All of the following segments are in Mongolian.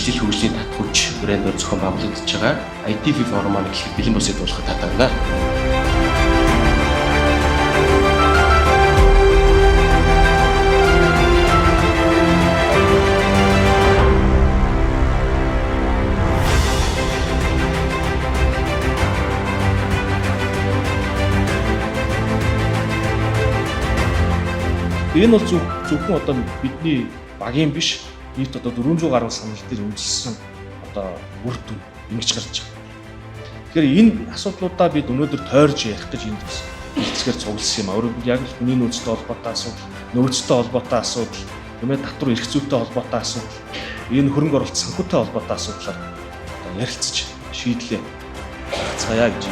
дэвшил хөгжлийн татгууч брэндээр зохион байгуулагдж байгаа ITV форум маань их бэлэн босыг дуулахад татаа байна. Энэ бол зөвхөн одоо бидний багийн биш нийт одоо 400 гаруй санал дээр үндэслсэн одоо үр дүн ингэж гарч байгаа. Тэгэхээр энэ асуудлуудаа бид өнөөдөр тойрж ярих гэж энд бас хэлцгээр цугласан юм. Өөрөөр яг л хүний нөөцтэй холбоотой асуудал, нөөцтэй холбоотой асуудал, тийм ээ татвар эрх зүйтэй холбоотой асуудал, энэ хөрөнгө оруулалт санхүүтэй холбоотой асуудлаар одоо ярилцж шийдлээ гаргацгаая гэж.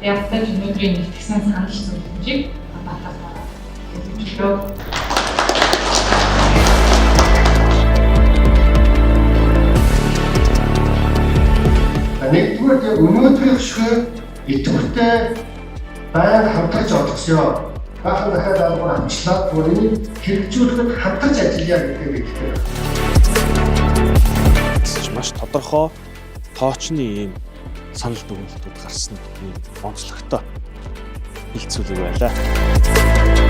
Ягтаж өнөөдрийн нэгтгэсэн санал зөвлөмжийг баталгаа хэлэлцлээ. Нэгдүгээр өнөөдрийн хөшгөө идэвхтэй байнга хамтарч олгосон. Баахан дахиад албаар амжилтад бүрийг хэрэгжүүлэхэд хамтарч ажиллая гэдэг хэлдэг. Маш тодорхой тоочны ийм санал дүгнэлтүүд гарсан онцлогтой хэлцүүлэг байлаа.